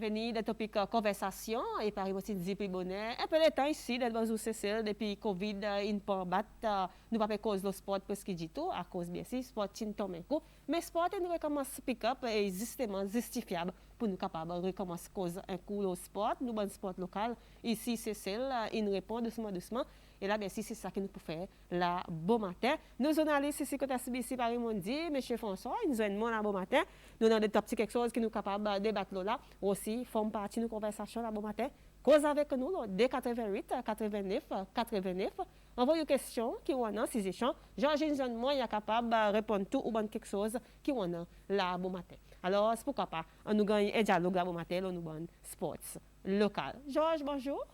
venir des topics conversation et par aussi dire plus bonheur. Un peu de temps ici, dans Cécile, depuis Covid, in pas battre, nous pas cause le sport parce que dit tout, à cause bien sûr, sport tin tombe coup. Mais sport, nous recommence pick up et justement justifiable pour nous capables de recommencer cause un coup le sport, nous bon sport local. Ici, Cécile, il répond doucement, doucement. Et là, bien sûr, c'est ça que nous pouvons faire là, bon matin. Nos journalistes ici, côté CBC, Paris, m'ont dit, M. François, ils nous ont là, bon matin. Nous avons des petits quelque chose qui nous capables de débattre là. Aussi, font partie de nos conversations là, bon matin. Cause avec nous, dès 88, 89, 89. Envoyez une question qui ont dans ces échanges. Georges Jean, moi, il est capable de répondre tout ou bien quelque chose qui ont là, bon matin. Alors, c'est pourquoi pas, on nous gagne un dialogue là, bon matin, on nous gagne sports local. Georges, bonjour.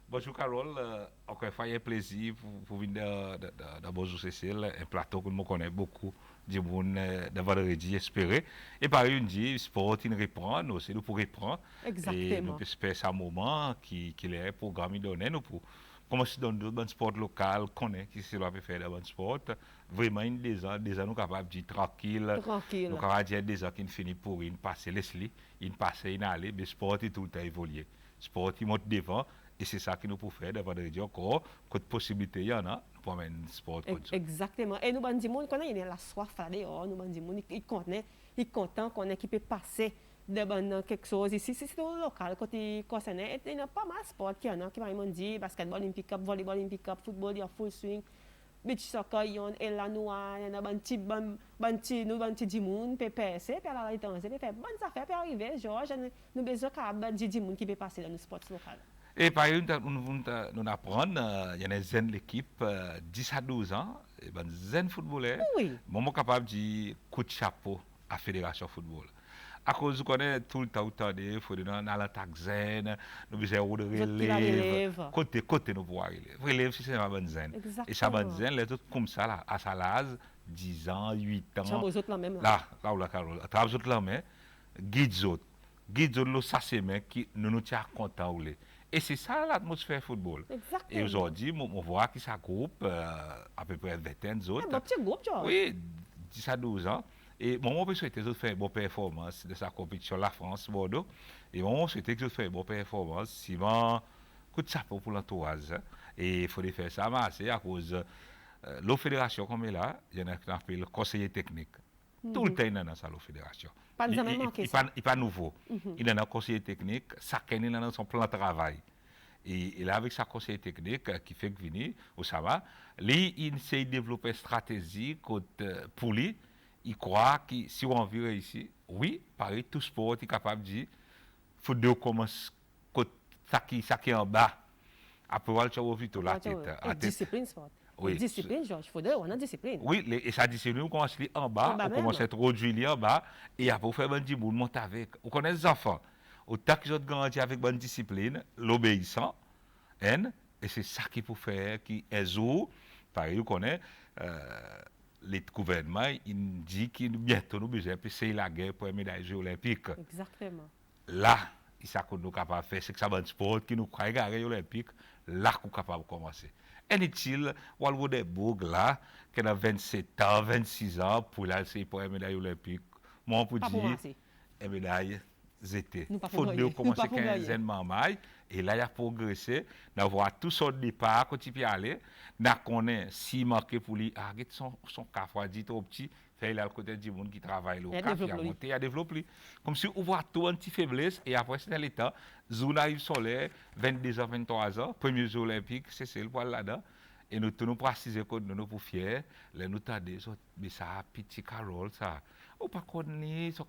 Bonjour Carole, encore une fois, il y a un plaisir pour venir dans Bonjour Cécile, un plateau que je connais beaucoup du monde de vendredi espéré. Et par une dit, sport, il reprend, nous aussi, nous pour reprendre. Exactement. Et nous espérons à un moment qu'il est un programme donné, nous pour commencer dans le sport local, connaît qui se doit faire dans le sport. Vraiment, des ans, nous capables de dire tranquille. Tranquille. Nous capables de dire des ans qui finissent pour une passer les une passer, une aller, mais sport est tout le temps évolué. Sport, il monte devant. Et c'est ça que nous pouvons faire de vendredi encore. Quand possibilité il y en a, nous pouvons mettre un sport comme ça. Exactement. Et nous, bandits, nous connaissons la soif là dehors. Nous, bandits, ils connaissent, ils sont contents qu'on ait qui peut passer de quelque chose. Ici, c'est au local, côté concerné. Et il y a pas mal de sports qui y en a, qui m'ont dit basketball, pick-up, volleyball, pick-up, football, il y a full swing. Beach soccer, il y a la noire, il y a un petit dimoun, peut passer, puis alors, il y a bonnes affaires, puis arriver, Georges, nous besoin de dimoun qui peut passer dans le sport local. Et par exemple, nous apprenons, il y a une jeune équipe, 10 à 12 ans, et ben, jeune footballeur, Oui. moi capable de dire coup de chapeau à la Fédération de football. À cause de connaît tout le temps, il faut dans l'attaque zen, nous besoin de relève, côté nous pouvoir relève, si c'est ma bonne zen. Et ça bonne zen, les autres comme ça, là, à sa l'âge, 10 ans, 8 ans. Vous autres là même là. Là, Carole. Vous autres là même, guide autres. Guide autres, ça c'est mais qui nous tient content. Et c'est ça l'atmosphère football. Exactement. Et aujourd'hui, on voit que ça groupe à peu près 20 autres. Un petit groupe, Georges. Oui, 10 à 12 ans. Et moi, je souhaite que vous fassiez une bonne performance de sa compétition, la France, Bordeaux. Et moi, je souhaite que vous fassiez une bonne performance, sinon, coup de chapeau pour l'entourage. Et il faut faire ça, mais à cause de la fédération comme elle est là, il y en a qui appellent le conseiller technique. Tout le temps, il y a dans la fédération. Pas Il n'est pas nouveau. Il y a un conseiller technique, chacun il a son plan de travail. Et là, avec sa conseiller technique qui fait que venir, au Sama, lui, il essaie de développer une stratégie pour lui. Il croit que si on veut réussir, oui, pareil, tout sport est capable de dire, il faut de commencer, ça qui est en bas, après, on va vite la tête. Discipline sport. Oui. Discipline, Georges, il faut dire, on a discipline. Oui, et sa discipline, on commence en bas, on commence à introduire en bas, et après, on fait un petit bout, monter avec. On connaît les enfants. Autant qu'ils ont grandi avec bonne discipline, l'obéissant, et c'est ça qu'il faut faire, qui est jour, pareil, on connaît, les gouvernements, ils disent qu'il bientôt nous besoin de payer la guerre pour les médailles olympiques. Exactement. Là, ça qu'on est capable de faire, c'est que ça va être sport qui nous croit gagner olympique, là qu'on est capable de commencer. Est-il, ou des bougs là, qui a 27 ans, 26 ans, pour là, c'est pour les médailles olympiques. Moi, on peut dire, les médailles, c'était. Il faut commencer 15 ans, et là, il a progressé, d'avoir tout son départ, quand il peut aller, qu'on est si marqué pour lui, son café dit trop petit, fait là le côté du monde qui travaille local, qui a monté, il a développé. Comme si on voit tout un petit faiblesse, et après, c'est l'état, zone arrive solaire, 22 ans, 23 ans, premier jeu olympique, c'est le poil là-dedans. Et nous tenons préciser que nous pour fiers, les nous t'aider, mais ça, petit Carole, ça. Ou pas connaître,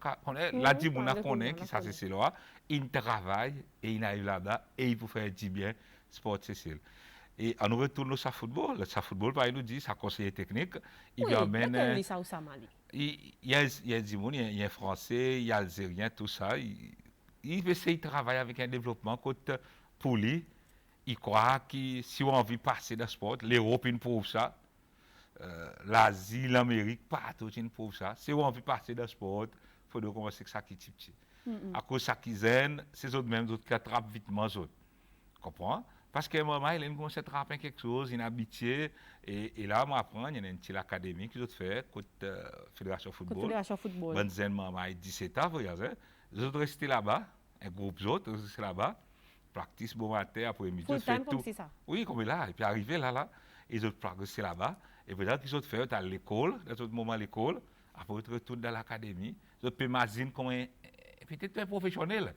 la dit mon connaît qui ça c'est là, il travaille et il arrive là-bas et il peut faire du bien sport Cécile. Et on retourne sa football, par nous dit sa conseiller technique, il oui, amène il y a du monde, il y a français, il y a algérien tout ça, il essaie de travailler avec un développement pour lui. Il croit que si on a envie de passer dans le sport, l'Europe prouve ça, l'Asie, l'Amérique, partout prouve ça. Si on a envie de passer dans le sport, il faut commencer avec ça qui est petit. À cause de ça qui zen, c'est eux mêmes qui attrapent vite les autres. Comprends? Parce qu'à un moment, il commence à attraper quelque chose, il est habitué. Et là, on apprend, il y a une petite académie qui fait, Fédération de football. Fédération de football. Bonne zen, maman, 17 ans, vous voyez, ils ont resté là-bas. un groupe d'autres, c'est là-bas, practice bon matin, après-midi, Full fait time comme tout. c'est ça. Oui, comme là, et puis arrivé là, ils ont progressé là-bas, et puis là, qu'ils ont fait, à l'école, dans un moment à l'école, après ils retournent dans l'académie, ils ont imaginer comme peut-être un professionnel.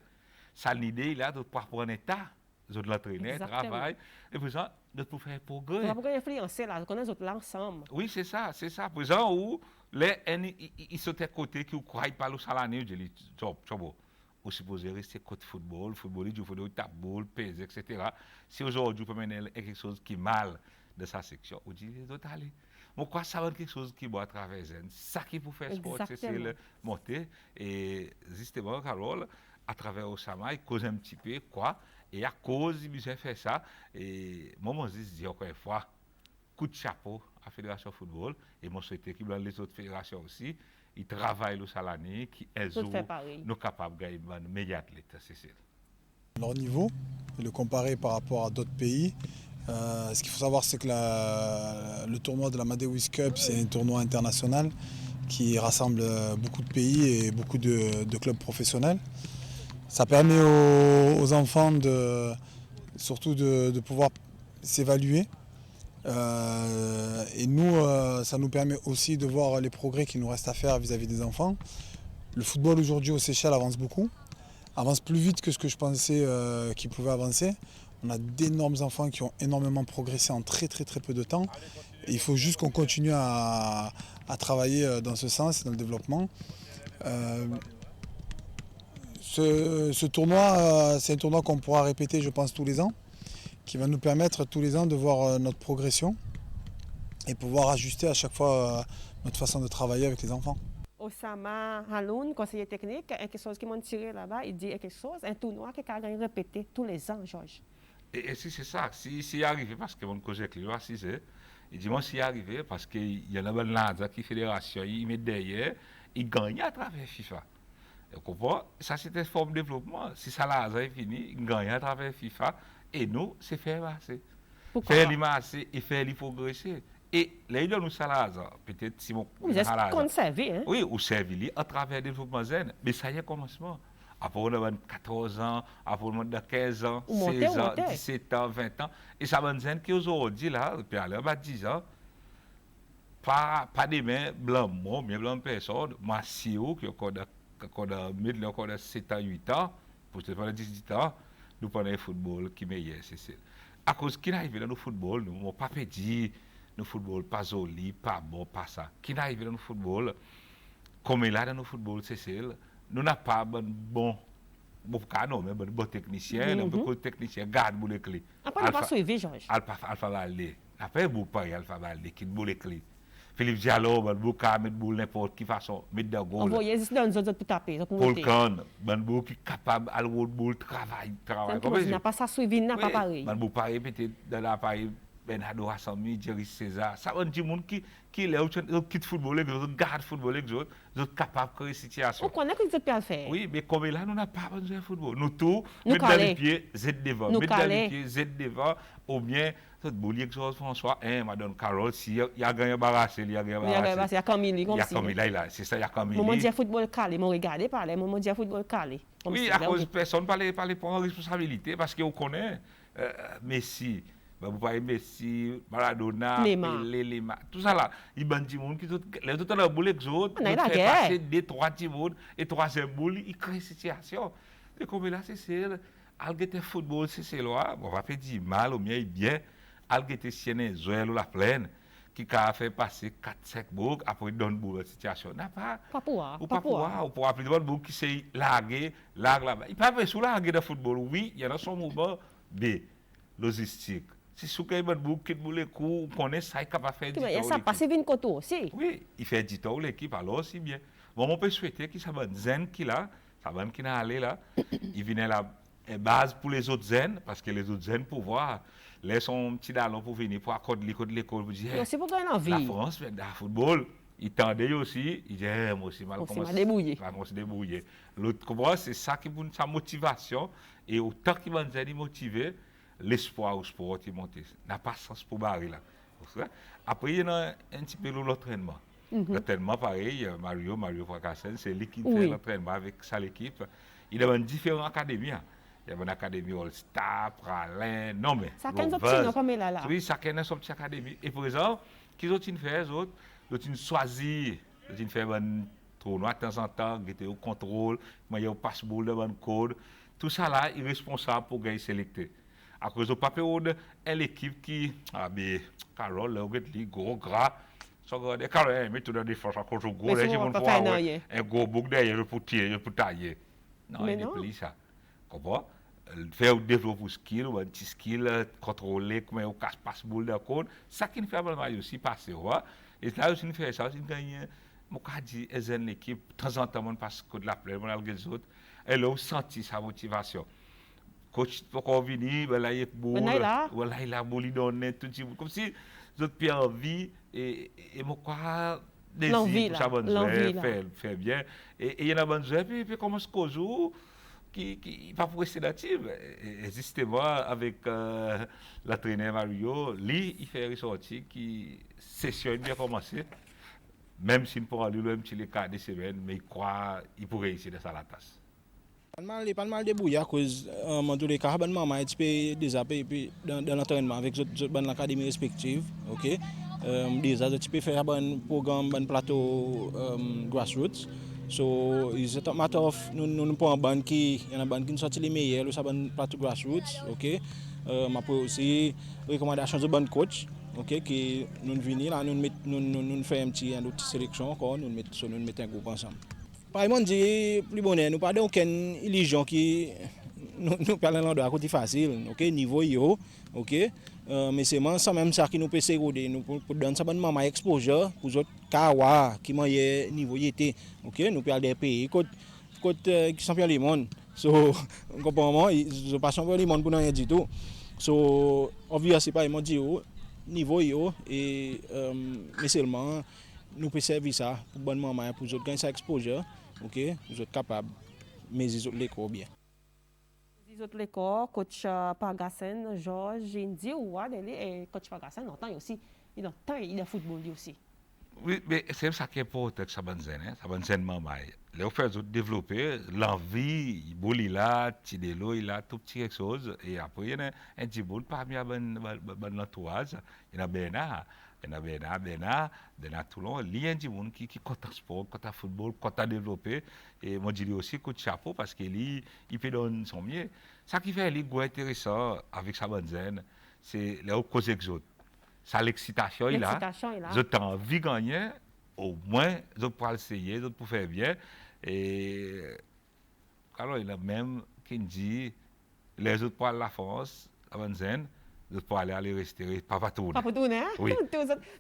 Ça l'idée, là, de pouvoir prendre un tas, ils ont l'entraîner, Exactement. travail, et puis ça, de pouvoir faire On progrès. va pouvoir influencer là, qu'on a autres là ensemble. Oui, c'est ça, c'est ça. Par exemple, où ils sont à côté qui ne croient pas au salaire, je dis, vous supposez rester côté football, football, il faut tabou, peser, etc. Si aujourd'hui, vous pouvez mener quelque chose qui est mal de sa section, vous dites, les autres, allez. Moi, quoi, ça va être quelque chose qui va à travers eux. Ça qui pour faire sport, c'est le monter. Et justement, Carole, à travers Osama, il cause un petit peu, quoi. Et à cause, il a fait ça. Et moi, je dis encore une fois, coup de chapeau à la Fédération de football. Et moi, souhaite que les autres fédérations aussi, ils travaillent le salaire qui est nous capables de gagner de meilleurs athlètes. Leur niveau, et le comparer par rapport à d'autres pays. Ce qu'il faut savoir, c'est que le tournoi de la Madewish Cup, c'est un tournoi international qui rassemble beaucoup de pays et beaucoup de clubs professionnels. Ça permet aux enfants surtout de pouvoir s'évaluer. Et nous, ça nous permet aussi de voir les progrès qu'il nous reste à faire vis-à-vis des enfants. Le football aujourd'hui aux Seychelles avance beaucoup, avance plus vite que ce que je pensais qu'il pouvait avancer. On a d'énormes enfants qui ont énormément progressé en très peu de temps. Et il faut juste qu'on continue à travailler dans ce sens, dans le développement. Ce tournoi, c'est un tournoi qu'on pourra répéter, je pense, tous les ans, qui va nous permettre tous les ans de voir notre progression et pouvoir ajuster à chaque fois notre façon de travailler avec les enfants. Osama Haloun, conseiller technique, quelque chose qui m'a tiré là-bas, il dit quelque chose, un tournoi qui a gagné répété tous les ans, Georges. Et si c'est ça, si arrivé, parce que mon cause avec lui, il dit, moi, si arrivé, parce qu'il y en a un là qui fédération, il met derrière, il gagne à travers FIFA. Vous comprenez? Ça, c'est une forme de développement. Si ça là est fini, il gagne à travers FIFA. Et nous, c'est faire masser. Faire lui masser et faire lui progresser. Et là, nous, ça peut-être si mon. Vous êtes conservé, hein? Oui, ou servi à travers le développement zen. Mais ça y est, commencement. Après, on a 14 ans, après, on a 15 ans, 16 ans, 17 ans, 20 ans. Et ça va zen qui aujourd'hui, là, puis à l'heure, 10 ans, pas des mains blancs, mais blancs personne, massif, qui a encore 7 ans, 8 ans, pour te faire 18 ans, nous prenons le football qui est meilleur, c'est ça. À cause qui n'arrive dans le football, nous n'avons pas dit, le football pas joli, pas bon, pas ça. Qui n'arrive dans le football, comme il a dans le football, c'est ça. Nous n'avons pas bon canon, mais bon technicien, beaucoup de techniciens gardent les clés. Après, on va suivre, Georges. Alpha Valdé. Après, vous parlez Alpha Valdé qui est les clés. Philippe Diallo, vous pouvez mettre n'importe quelle façon, mettre des goals. Vous voyez, c'est dans nous autres pour taper. Paul Kahn, vous qui est capable de boule, travail. Il n'a pas ça suivi, il n'a pas pareil. Vous parlez peut-être de l'appareil Bernardo Hassami, Jerry César. Ça va dire que qui est qui football, qui garde football, qui est capable de créer une situation. On connaît que vous êtes faire. Oui, mais comme là, nous n'avons pas besoin de football. Nous tous, mettre dans les pieds, Z devant. Mettre dans les pieds, Z devant, ou bien, cette boulier que François, Madame Carole, si il y a gagné barrassé, il y a gagné barrassé. Il y a Camille comme ça. Il y a Camille là, c'est ça, il y a Camille. Moi, je dis football calé, moi, regardez par là, moi, je dis football calé. Oui, à cause de personne ne parle pas en responsabilité, parce qu'on connaît Messi. Vous voyez Messi, Maradona, Pelé, tout ça là. Il y a des gens qui sont les autres dans boule les autres, ils font passer deux, trois petits mondes, et troisième boule, ils créent une situation. Et comme là, c'est algueté football, c'est là, on va pas dire mal ou bien, algueté sienne, Joël ou la plaine, qui a fait passer 4-5 boucs, après il donne boule la situation. N'a pas. Pas pour. Ou pour appeler des boucs qui s'est largué là-bas. Il peut pas sous largué de football, oui, il y a son mouvement, B, logistique. Si ce que vous qui les coups, on connaît ça, il est capable de faire du temps. Ça passe vite côté aussi. Oui, il fait du temps l'équipe, alors aussi bien. Bon, on peut souhaiter qu'il s'abat zen qui là, ça va qui n'a allé là, il venait la base pour les autres zen, parce que les autres zen pour voir, laisse son petit dallon pour venir, pour accorder l'école, pour dire, c'est pour gagner envie. La France fait de football. Il tendait aussi, il dit, moi aussi, mal commencé. Mal débrouillé. L'autre, c'est ça qui est sa motivation, et autant qu'il va nous motiver, l'espoir au sport est monté. N'a pas de sens pour barrer là. Après, il y a un petit peu l'entraînement. L'entraînement, pareil, Mario Fracassin, c'est lui qui fait l'entraînement avec sa équipe. Il y a différentes académies. Il y a une académie All-Star, Pralin, non mais. Ça quand petit comme là. Oui, ça quand son petit académie. Et pour exemple, qu'ils ont fait les autres, ils ont choisi, ils ont fait un tournoi de temps en temps, qui était au contrôle, il y a un passeport de bon code. Tout ça là, il est responsable pour gagner sélecté. À cause du papier, l'équipe qui, Carole, là, les gros gras, ça regarde, Carole, mais tout dans des forces à cause du gros, là, un gros bouc derrière pour tirer, pour tailler. Non, il n'est plus ça. Comprends? Faire développer un skill, un petit skill, contrôler, comment on casse passeport de code, ça qui nous fait vraiment aussi passer, et là aussi, nous fait ça, aussi, nous gagnons. Moi, quand je dis, l'équipe, de temps en temps, on passe code la plaie, on a les autres, elle a senti sa motivation. Coach, pour venir, là, il est beau, voilà, il a bouli donné, tout de suite, comme si vous avez envie, et moi, quoi, désir pour ça, bonne faire bien, et il y en a bonne puis comment se cause, qui pas pour rester natif, justement, avec l'entraîneur Mario, lui, il fait ressortir qui session bien commencé. Même s'il ne pourra lui même les 4 semaines, mais il croit qu'il pourrait réussir dans sa tasse. Pas mal débrouillé à cause en tous les cas, maman est déjà dans l'entraînement avec l'académie respective, ok. Déjà tu peux faire un programme, un plateau grassroots. So it's a matter of nous pour un band qui y en a band qui sorti les meilleurs, ça un plateau grassroots, ok. Après aussi recommandation de bon coach. Ok, qui nous venons là, nous faisons une petite sélection encore, nous mettons un groupe ensemble. Par exemple, dit plus bonheur, nous pas aucune illusion qui nous parlons l'endroit côté facile, ok, niveau yo, ok, mais c'est même ça qui nous peut s'éroder, nous pour donner ça bonne maman exposure pour autres kawa qui moyen niveau était, ok, nous parlons des pays côté champion du monde, so comprends ils pas champion du monde pour rien du tout, so obviously c'est pas dit niveau yo et mais seulement nous peut servir ça pour bonne maman pour autres gagner ça exposure, ok, vous êtes capable mais les autres l'école bien. Les autres l'école coach Pagassen Georges Indi ou et coach Pagassen entend aussi il entend il a football aussi. Oui, mais c'est ça qui est important que ça bonne maman. Les fait développer l'envie, il là, tidelo il a tout petit quelque chose et après il y a un petit bout parmi bon entourage, il y a Bena Toulon, il y a un petit monde qui compte sport, compte football, compte développer et moi je dis aussi coup de chapeau parce qu'il peut donner son mieux. Ça qui fait les intéressant avec sa bonne zen, c'est les causes exotes. Ça l'excitation est là. Je t'ai envie de gagner, au moins je peux essayer, je peux faire bien. Et alors il a même qui dit les autres pour la France, à Vanzen, je peux aller rester, pas tourner. Pas tourner, hein? Oui.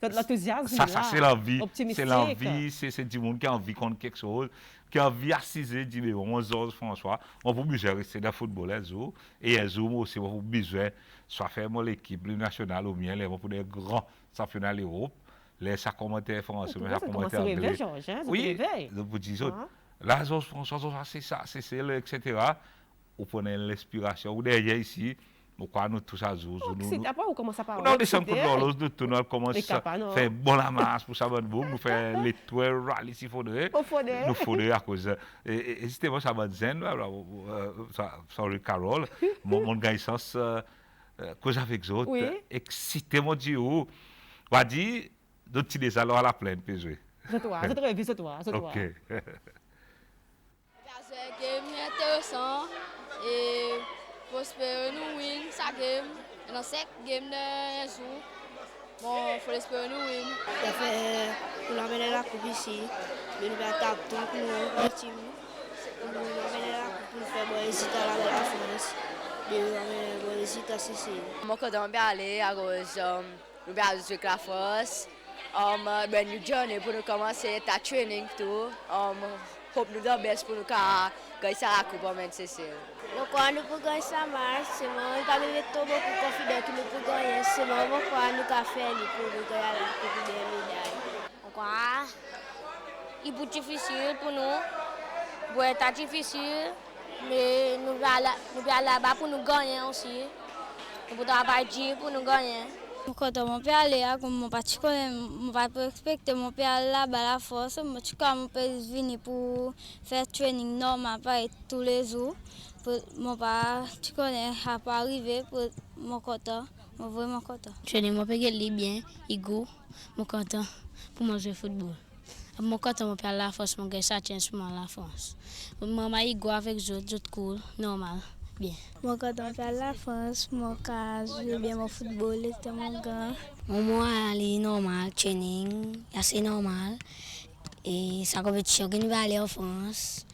L'enthousiasme. Ça c'est l'envie. C'est l'envie, c'est du monde qui a envie de contre quelque chose, qui a envie d'assiser, dit, mais 11 heures, François, on peut besoin rester dans le football, et un jour aussi, on peut besoin, soit faire l'équipe nationale ou bien, les pour des grands championnats d'Europe, les ça commentaire français, mais ça commentaire anglais. Oui, vous dites, là, François, c'est ça, c'est celle, etc. Vous prenez l'inspiration, ou derrière ici, pourquoi nous tous à jour après on commence à parler. On descend pour l'os de tout, on commence à faire bon la masse pour ça, nous faire les tours rallye s'il faudrait. Nous faudrait à cause. Et c'était moi ça va zen, sorry Carole, mon gars sens cause avec autres, excité mon Dieu. Va dire d'autres des alors à la plaine peut jouer. C'est toi. OK. Game intéressant et j'espère nous win sa game. Dans cette game de jour, bon, il faut espérer nous win. Ça fait pour l'amener la coupe ici, mais nous allons tout pour nous team. Nous amener la coupe pour faire bon résultat là dans la France. Nous amener bon résultat ici. Moi quand on va aller à cause nous allons jouer la France. Ben nous journée pour nous commencer ta training tout. Hope nous the best pour nous gagner la coupe en Manchester. Donc quand nous pouvons gagner ça marche, c'est moi pas beaucoup confident que nous pouvons gagner, c'est moi quoi nous ca faire pour nous gagner la coupe de médaille. Quoi? Il est difficile pour nous. Bon, c'est difficile, mais nous allons là-bas pour nous gagner aussi. Nous pouvons travailler pour nous gagner. Quand mon père allait là, comme mon père connaît, mon père peut respecter mon père là-bas la force, mon père venir pour faire training normal pareil tous les jours. Mon père, tu connais, à pas arriver pour mon content, mon vraiment content. Training mon père il est bien, il go, mon content pour manger football. Mon content mon père la force, mon gars ça tient sur moi la force. Maman il go avec autres cool, normal. Bien. Moi, quand on fait la France, mon cas, je bien mon football, c'était mon gars. Moi, elle est normal, training, assez normal. Et sa compétition qui nous va aller en France,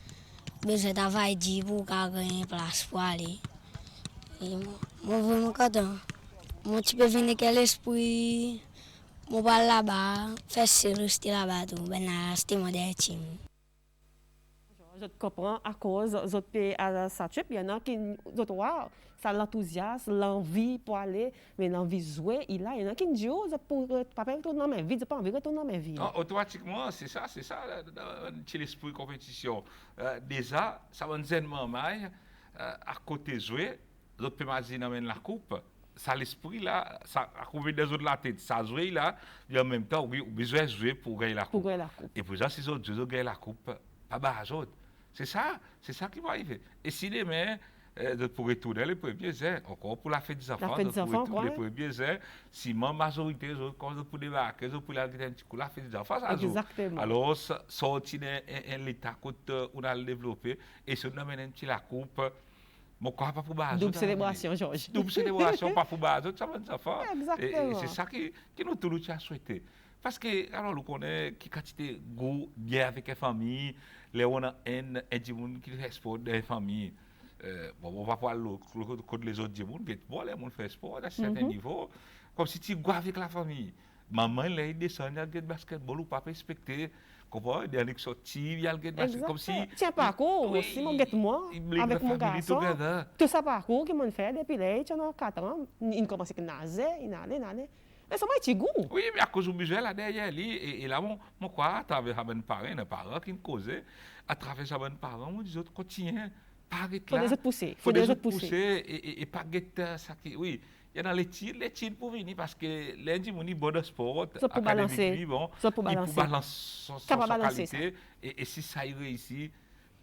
besoin de travailler pour gagner une place pour aller. Et moi, vraiment content. Moi, tu peux venir avec l'esprit, moi, va là-bas, faire rester là-bas, tout, ben là, c'était mon dernier team. Je comprends à cause de pays à sa trip, il y en a qui d'autres wow, ça l'enthousiasme, l'envie pour aller, mais l'envie de jouer, il y en a qui disent oh, pour pas retourner dans ma vie, je pas envie de retourner dans ma vie. Non, automatiquement, c'est ça, l'esprit compétition. Déjà, ça va nous aider à côté jouer, l'autre peut m'imaginer la coupe. Ça l'esprit là, ça a couvert des autres la tête, ça jouer là, et en même temps, oui, besoin de jouer pour gagner la coupe. Et pour ça, si les autres gagnent la coupe, pas bas les autres. C'est ça qui va arriver. Et si demain, pour retourner les premiers airs, encore pour la fête des enfants, les premiers airs, si ma majorité, les autres, quand pour débarquer, les autres pour la fête des enfants, ça joue. Exactement. Alors, sortir un état qu'on a développé, et si on amène un petit la coupe, mon corps pas pour bas. Double célébration, Georges. Double célébration, pas pour bas, ça va nous enfants. Exactement. Et c'est ça qui nous tous a souhaité. Parce que, alors, nous connaissons qui quantité de bien avec la famille, les on a un gens qui fait sport dans la famille. Bon, on va pas aller contre les autres gens, mais bon, les gens font sport à un certain niveau, comme si tu joues avec la famille. Maman, elle descend, elle a basketball ou pas respecter. Comment il y a des sorties, il y a des basketball comme si. Tiens, parcours aussi, mon moi, avec mon garçon. Tout ça parcours qui m'ont fait depuis là, tu as 4 ans, il commence à nager, il allait. Mais ça m'a été goût. Oui, mais à cause du budget là derrière lui, et là, mon quoi, à travers mes parents qui me causaient, à travers mes parents, on dit autres continuent, pas arrêter là. Faut des autres pousser. Et pas guetter ça qui, oui. Il y a dans les tirs pour venir parce que lundi, on est bon de sport, ça pour balancer. Bon, ça pour balancer son qualité. Et si ça y réussit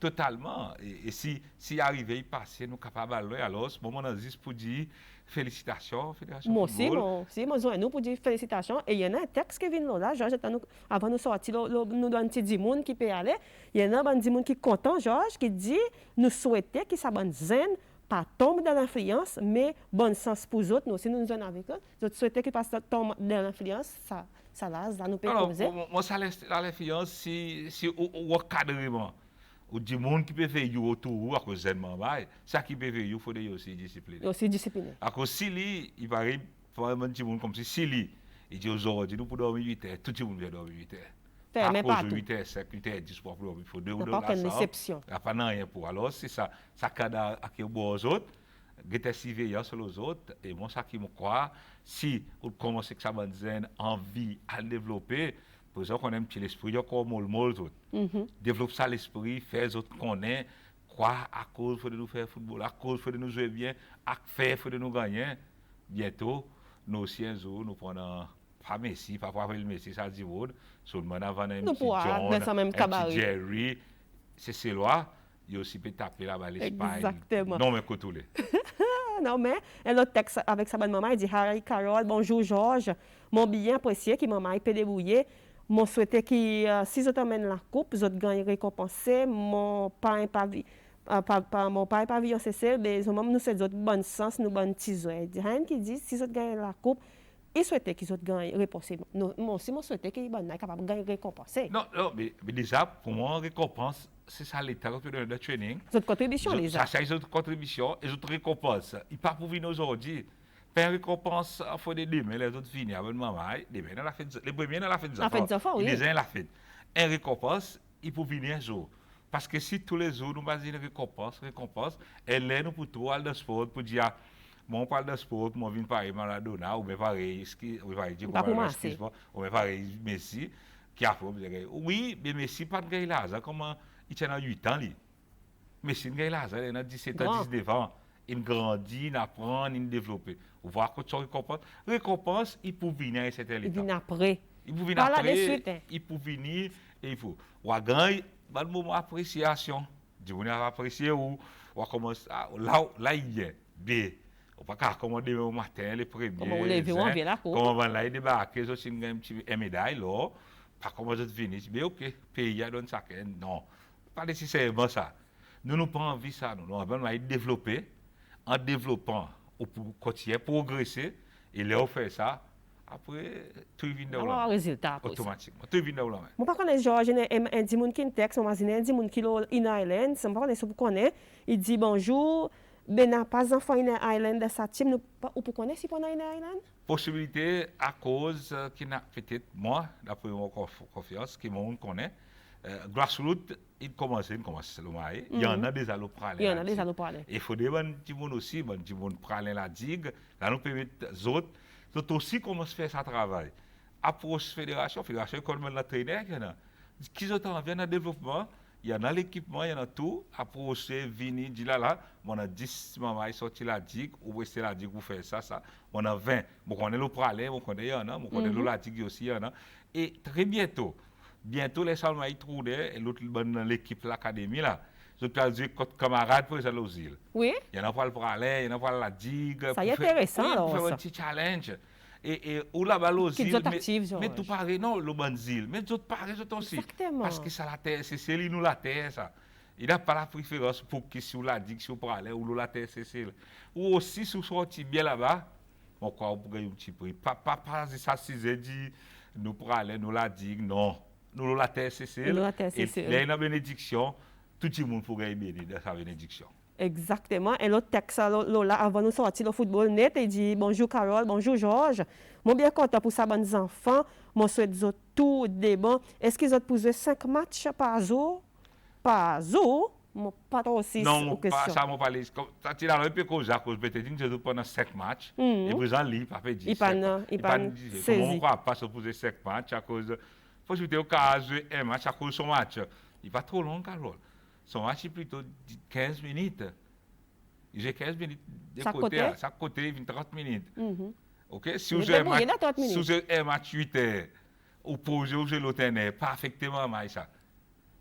totalement, et si arrive, il passe, nous capables de aller, alors, ce moment, on a juste pour dire félicitations, moi aussi, nous pour dire félicitations. Et il y en a un texte qui vient là, Georges, avant de sortir, nous donne un petit monde qui peut aller. Il y en a un petit monde qui est content, Georges, qui dit nous souhaitons que ça bonne zen, pas tombe dans l'influence, mais bon sens pour les autres. Nous aussi, nous sommes avec eux. Nous souhaitons que pas tombe dans l'influence, ça là, nous peut causer. Moi, ça laisse l'influence si au cadrement. Ou du monde qui peut faire autour à cause de ça qui peut faire, il faut aussi discipliner. Aussi discipliner. À cause si il va arriver pour un petit monde comme si il dit aujourd'hui nous pour dormir 8 heures, tout le monde vient dormir 8 heures. Mais pas 8 heures, 5, 8 heures, 10 pour dormir, il faut 2 ou 2 pas qu'une exception. Il n'y a pas rien pour. Alors c'est ça cadre à qui aux autres, guetter surveillance sur les autres, et moi ça qui me croit, si on commence avec ça envie à le développer, pour ça qu'on aime petit l'esprit, encore molles tout. Développe ça l'esprit, faire les autres connaître, croire à cause de nous faire football, à cause de nous jouer bien, à faire de nous gagner. Bientôt, nous aussi un jour, nous prenons pas Messi, pas le Messi, ça dit wood, seulement avant un petit John, un petit Jerry, c'est loi, il aussi peut taper là-bas l'Espagne. Exactement. Non mais cotoulé. Non mais, un autre texte avec sa bonne maman, il dit Harry, Carole, bonjour Georges, mon bien apprécié qui maman peut débrouiller. Moi, souhaitais que si je t'emmène la coupe, je gagne récompensé. Mon père n'est pas vu en CC, mais nous sommes de bon sens, nous bonnes tisos. Il y a rien qui dit si je gagne la coupe, il souhaitait qu'ils gagnent récompensé. Moi aussi, je souhaitais qu'ils soient capables de gagner récompensé. Non, mais déjà, pour moi, récompense, c'est ça l'état de training. C'est une contribution, les ça, c'est une contribution et une récompense. Il ne pas pour venir aujourd'hui. Faire récompense à fois de demain, les autres finissent avec maman, demain dans la fête, les premiers dans la fête des enfants, oui. Les uns la fête. Et récompense, il faut venir un jour. Parce que si tous les jours nous basons une récompense, elle est nous pour tout aller de sport, pour dire, moi on parle de sport, moi je viens pareil Maradona, ou bien pareil, ou bien pareil Messi, qui a fait, oui, mais Messi pas de gagner là, comment il tient à 8 ans, Messi gagne là, il a 17 ans, 19 ans. il grandit, il apprend, il développe. Vous voyez que son récompense, récompense, il peut venir à un certain Il temps. vient après. Il peut venir Pas là de après, suite, hein. il peut venir et il faut. Ou à grand, dans le moment d'appréciation, du moment d'apprécier ou commence là il est bien. On peut pas commander au matin les premiers. Comment on lève, on vient là, quoi. Comment on va là débarquer, je suis un petit médaille là. Pas comment je venir, mais ok, pays a donné ça. Non, pas nécessairement ça. Nous n'avons pas envie de ça. Nous avons envie de développer. En développant, on peut continuer à progresser. Et là, on fait ça. Après, tout vient dans le résultat. Automatiquement. Tout vient dans le Je ne sais pas si Georges un petit monde qui est texte, je un petit monde qui est in Island. Je ne sais pas si vous connaissez. Il dit bonjour. Ben n'a pas d'enfant in Island de sa team. Vous pouvez connaître si vous connaissez in Island? Possibilité à cause qu'il n'a peut-être moi, d'après mon confiance, que mon monde connaît. Grassroots, il commence le maïs. Il y en a des alloprales. Il y en a des alloprales. Il faut des petits monde aussi, des petits monde prendre la digue. Là, nous permet les autres aussi commencent à faire ça travail. Approche fédération, comme le traîner, qui ont envie de développement, il y en a l'équipement, il y en a tout. Approcher, venir, dire là, on a 10 mamans sorti la digue, ou rester la digue pour faire ça. On a 20. On connaît le pralin, on connaît il y en a, on connaît la digue aussi, il y en a. Et très bientôt, les salons ils trouvent et l'autre dans l'équipe l'académie là. Je peux dire camarade pour les îles. Oui. Il y en a pas le pralin, il y en a pas la digue. Ça y est intéressant alors. Pour faire un petit challenge. Et ou là-bas aux îles, mais tout pareil, non, le bon île, mais tout pareil aussi. Exactement. Parce que ça la terre, c'est nous la terre ça. Il n'a pas la préférence pour que si on la digue, si on parle, ou la terre c'est ou aussi si on sortit bien là-bas, on croit qu'on peut gagner un petit prix. Pas ça si j'ai dit nous pour aller, nous la digue, non. Nous la terre c'est et là il y a une bénédiction, tout le monde pourrait gagner de sa bénédiction. Exactement. Et l'autre texte, là, avant de sortir le football net, il dit bonjour Carole, bonjour Georges. Je suis bien content pour ça, bonnes enfants. Je souhaite tout des bons. Est-ce qu'ils ont posé 5 matchs par jour? Par jour? Pas trop aussi. Non, pas ça, je parle. Tu as un peu causé à cause peut-être que pendant 5 matchs. Et vous en lisez, pas fait 10. Il pas saisi. On ne croit pas se poser 5 matchs à cause. Faut que au cas où un match à cause de son match. Il va trop long, Carole. Son match est plutôt 15 minutes. J'ai 15 minutes de côté. Chaque côté, 30 minutes. Ok? Si vous avez un match 8 heures, ou posé au jeu l'autre, pas affectement ça.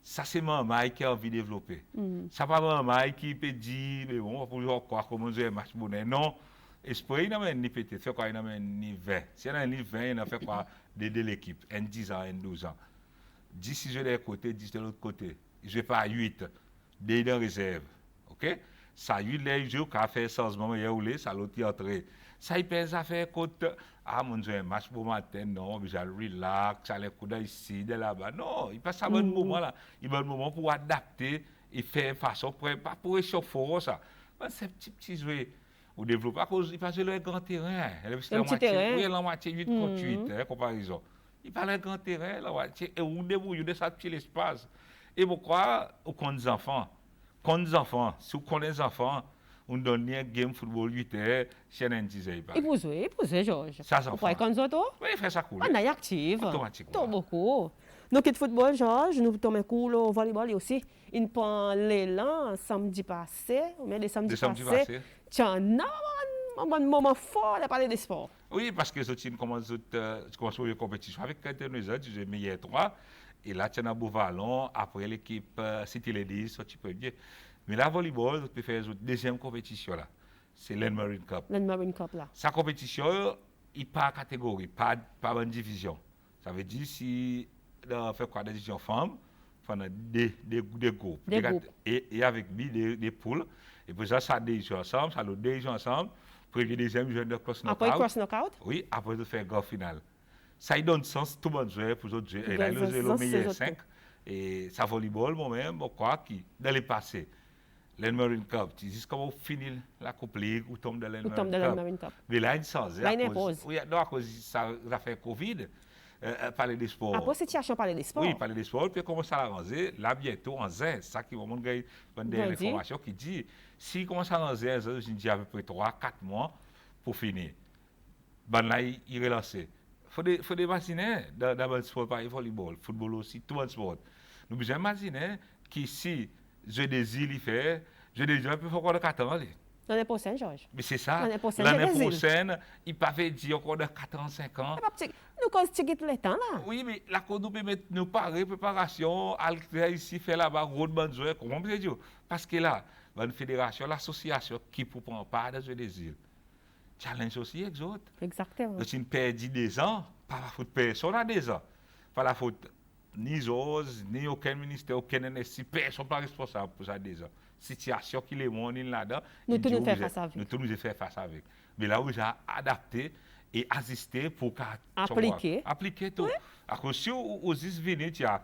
Ça, c'est maman qui a envie de développer. Ça pas maman qui peut dire, mais bon, on va pouvoir comment jouer un match bonnet. Non. Esprit, il n'a pas ni peut-être, fait quoi, il n'a pas ni 20. Si il a ni 20, il a fait quoi d'aider l'équipe, en 10 ans, en 12 ans. 10 si je d'un côté, 10 de l'autre côté. Je vais pas à 8, 2 dans réserve. OK? Ça, 8, les jours, quand on fait changement, il y a roulé, ça l'autre est entré. Ça, il pèse à faire côté. Ah, mon Dieu, un match pour matin, non, je vais relax, ça les coups ici, de là-bas. Non, il passe à un bon moment là. Il y a un moment pour adapter et faire façon, pas pour échauffer ça. C'est petit jouet. Au développement, à cause, il passe le grand terrain. Un petit terrain. Oui, la moitié 8 contre 8, comparaison. Il parle un grand terrain, la moitié, et on débrouille de ça petit l'espace. Et pourquoi, au compte des enfants? Compte des enfants, si vous connaissez les enfants, on donne un game football 8 heures, c'est un 10 heures. Il pousse, Georges. Ça, ça fait. Vous pouvez autres? Oui, il fait ça cool. On est actif. Automatiquement. Tout beaucoup. Nous quittons le football, Georges, nous tombons cool au volleyball aussi. Il prend l'élan samedi passé, mais les samedis passés. Tiens, non, un moment fort de parler des sports. Oui, parce que je commence une compétition avec Indonésie, j'ai mis hier 3. Et là, tu as un beau ballon. Après, l'équipe City Ladies, ça tu peux bien. Mais la volleyball, tu peux faire une deuxième compétition là. C'est l'Enmarine Cup. L'Enmarine Cup là. Sa compétition, il pas catégorie, pas une division. Ça veut dire si on fait quoi, des divisions femmes, pendant des groupes. Et avec des poules. Et puis ça des jeux ensemble, ça l'autre des jeux ensemble. Premier, deuxième jeu de cross knockout. Après cross knockout? Oui, après de faire grand final. Ça donne sens tout le monde jouer pour les autres jeux. Et là, il a le meilleur 5. Et ça volleyball, moi-même, je crois que dans le passé, l'Enmarine Cup, tu dis comment on finit la Coupe Ligue ou tombe dans l'Enmarine Cup. Mais là, il change. Là, il impose. Oui, à cause ça a fait Covid, parler des sports. Après, situation parler des sports. Oui, parler des sports, puis commence à l'arranger. Là, bientôt, en juin, c'est ça qui va monter des informations qui dit, s'il commence à arranger, je dis à peu près 3-4 mois pour finir. Ben là, il relance. Il faut imaginer, dans le sport, pas le volleyball, le football aussi, tout le sport. Nous devons imaginer qu'ici, jeu des îles, il fait, jeu des îles, il faut encore le 4 ans. L'année prochaine, Georges. Mais c'est ça. L'année prochaine, L'année Brésil. prochaine, il ne peut dire encore de 4 ans, 5 ans. Nous cause tout le temps là. Oui, mais la Côte nous peut mettre nos pareilles préparations, à ici, faire là-bas, road banjoue, comment vous dire? Parce que là, une fédération, l'association qui peut prendre part dans les îles. Challenge aussi avec les autres. Exactement. Donc, si une perdu des ans, pas la faute personne à des ans. Pas la faute ni ZOS, ni aucun ministère, aucun NSI, personne n'est pas responsable pour ça des ans. Situation qui les montre là-dedans. Nous tous nous faisons face avec. Nous tous nous faisons face avec. Mais là où j'ai adapté et assisté pour appliquer tout. À cause si aux États-Unis, tu as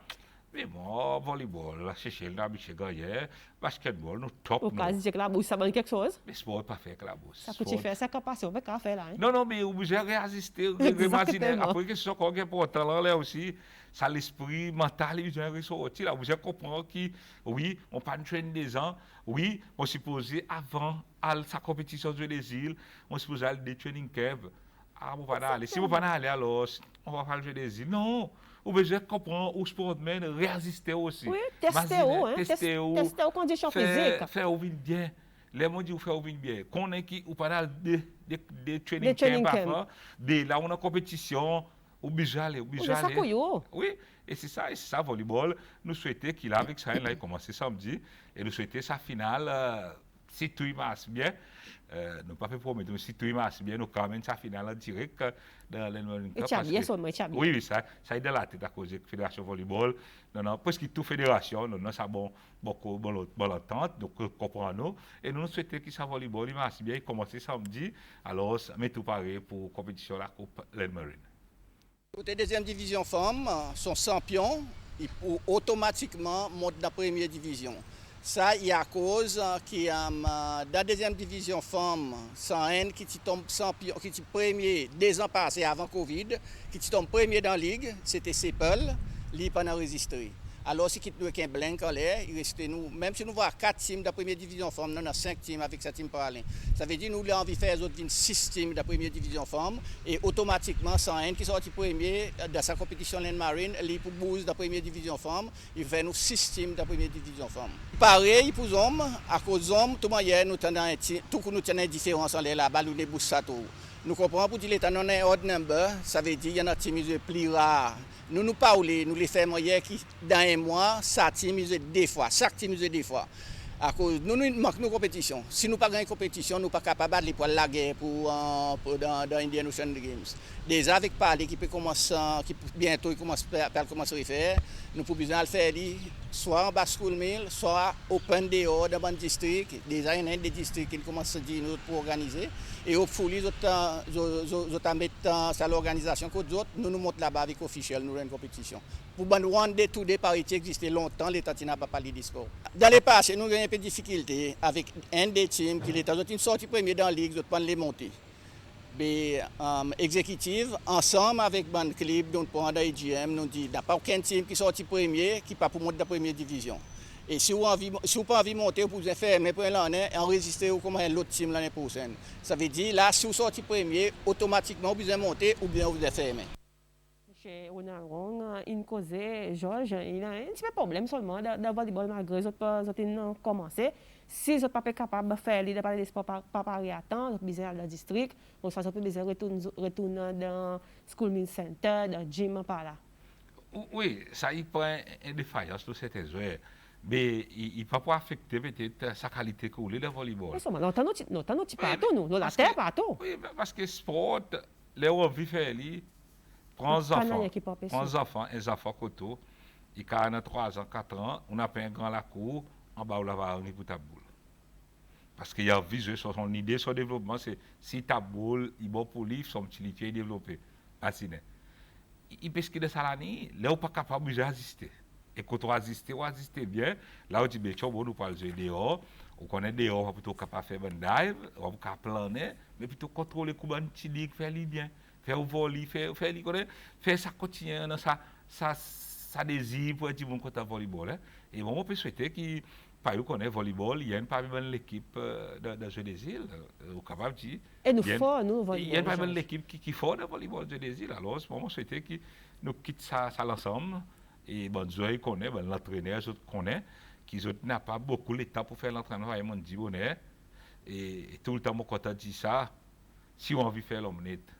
mais moi, volleyball, la chercher là, Michel Gaillard, basketball, nous top. Au cas où la bourse, ça manque quelque chose. Mais sport pas faire que la bourse. Ça peut te faire 5 ans passés, on peut pas faire là. Hein? Non, mais obligé de réassister, imaginer. Après, que ce soit important là aussi, ça l'esprit mental, il vient ressortir là. Vous avez comprendre que, oui, on pas traîner des gens, oui, on suppose avant sa compétition de les îles, on suppose aller des training camp. Ah, on va aller. Si on va aller, alors, on va faire le jeu des îles. Non. Ou besoin de comprendre aux sportmen résister aussi. Oui, tester aux conditions physiques. Faire au bien. Les mots disent faire au bien. Qu'on est qui ou pas des training camp parfois, là on a compétition, ou déjà aller. Oui, et c'est ça volleyball. Nous souhaitons qu'il avec ça là il commence samedi et nous souhaitons sa finale si tout marche bien. Nous pas fait promettre, mais si tout marche bien, nous quand même sa finale en direct dans l'Elmerine Cup. Oui, ça est dans la tête à cause de la Fédération Volleyball. Non, presque toute fédération, non, ça beaucoup bonne entente, donc comprenons. Et nous souhaitons que ça volleyball, il marche bien, il commence samedi, alors mais tout pareil pour la compétition de la Coupe l'Elmerine. Côté deuxième division femmes, sont champions, ils automatiquement montent dans la première division. Ça, il y a à cause qui dans la deuxième division femmes, sans haine, qui tombe champion, qui est premier 2 ans passés avant Covid, qui tombe premier dans la ligue, c'était Sepel, il n'a pas résisté. Alors, si nous avons un blanc en l'air, il reste nous, même si nous avons 4 teams de la première division femme, nous avons 5 teams avec cette team parallèle. Ça veut dire que nous avons envie de faire 6 teams de la première division femme et automatiquement, sans un qui sorti premier dans sa compétition Land Marine, il pour boost de la première division femme, il fait nous 6 teams de la première division femme. Pareil pour les hommes, à cause des hommes, tout nous tenons une différence en l'air là-bas, nous débouchons ça tout. Nous comprenons pour dire que nous avons un odd number, ça veut dire qu'il y a un team plus rare. Nous parlons, nous les faisons hier qui dans un mois, ça team 2 fois, chaque team 2 fois. À cause nous manquons de compétition. Si nous n'avons pas de compétition, nous ne sommes pas capables de la guerre dans Indian Ocean Games. Déjà avec parler qui peut commencer, qui bientôt commence à faire, nous pouvons besoin de faire soit en bas school mill, soit open dehors dans le district. Déjà il y a des districts qui commencent à dire pour organiser. Et au folie, nous mettons ça l'organisation que d'autres, nous montrons là-bas avec officiel, nous avons une compétition. Pour nous rendre des tours des parité existait longtemps, l'État n'a pas parlé de sport. Dans les passés, nous avons un peu de difficulté avec un des teams qui l'État a sorti premier dans la ligue, d'autres pas les monter. Mais exécutive, ensemble avec le club, donc pour l'IGM, nous dit qu'il n'y a pas aucun team qui sorti premier qui pas pour monter dans la première division. Et si vous n'avez pas envie de monter, vous pouvez faire mais pour l'année et enregistrer comme l'autre team l'année prochaine. Ça veut dire là, si vous sortez premier, automatiquement vous pouvez monter ou bien vous pouvez fermer. Chez Onaron, il cause Georges, il a un petit peu de problème seulement d'avoir des balles malgré les autres ont commencé. Si vous n'êtes pas capable de faire les départs des sports pas pareil à temps, vous besoin dans le district, vous avez besoin de retourner dans le School Mill Center, dans le gym par là. Oui, ça y prend une défaillance de certains joueurs. Mais il ne peut pas affecter peut-être sa qualité que vous voulez dans le volleyball. Nous avons partout, nous, la terre partout. Oui, parce que le sport, les envies faire, prends les enfants, les enfants koto, ils ont 3 ans, 4 ans, on a fait un grand la cour, en bas, on va arriver pour ta boule. Parce qu'il y a visé sur son idée, son développement, c'est si ta boule, il est bon pour lui, son utilité est développée. Il peut que de ça l'année, là, on n'est pas capable de résister. Et quand on assiste bien, là on dit, mais tu nous parle de dehors, on connaît dehors, on va plutôt capable de faire un dive, on va capable planer, mais plutôt contrôler comment tu dis, faire les bien, faire au volley, faire ça quotidien, ça désir pour être bon côté volleyball. Hein. Et bon, on peut souhaiter qu'il pas eu connaît volleyball, il y a pas même l'équipe de Jeux des îles, au capable de dire. Et nous faut nous volleyball. Il y a pas même l'équipe qui fait le volleyball Jeux des îles. Alors, à ce moment, souhaiter que nous quitte ça l'ensemble. Et bon, je connais, l'entraîneur, je connais, qu'ils n'ont pas beaucoup de temps pour faire l'entraînement à Mondi Bonnet. Et tout le temps, moi, quand on dit ça, si on veut faire l'omelette,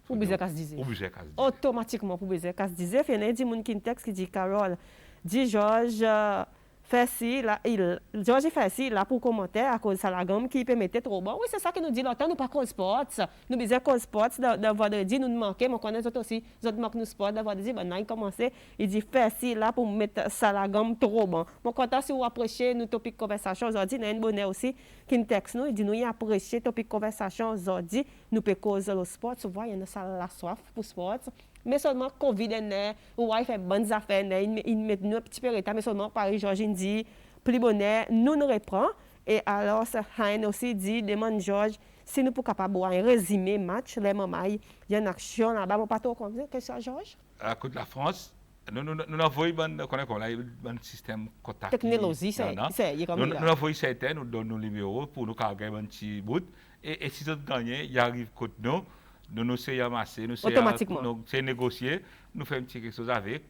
Pour baiser qu'à se disait. Pour baiser qu'à se disait. Automatiquement pour baiser qu'à se disait. Il y a des gens qui texte qui dit Carole, dit Georges, fait ci, là, Georges fait ci, là pour commenter à cause de Salagam qui permettait trop bon. Oui, c'est ça que nous dit longtemps, nous pas cause sport. Nous disons cause sport, de vendredi, nous manquons, mais on connaît autres aussi, nous manquons nous sport, de vendredi, ben, il commencé, il dit fait ci, là pour mettre Salagam trop bon. Mon content si vous appréciez nos topics conversation aujourd'hui, il y a une bonne aussi qui nous texte nous, il dit nous apprécier topic conversation aujourd'hui, nous peut causer le sport, tu vois, il y a ça la soif pour sport. Mais seulement Covid est ou il fait bonnes affaires, il met nous un petit peu retard, mais seulement Paris-Georges dit plus bonnet, nous nous reprend. Et alors, Hein aussi dit, demande Georges, si nous sommes capables de résumer le match, les moments, il y a une action là-bas, on pas trop comme ça. Qu'est-ce que c'est, Georges? À côté de la France, nous avons un système contact. Technologie, c'est comme ça. Nous avons certains, nous donnons nos numéros pour nous carrer un petit bout. Et si nous gagnons, il arrive côté nous. Nous essayons amasser, nous essayons négocier, nous faisons un petit quelque chose avec,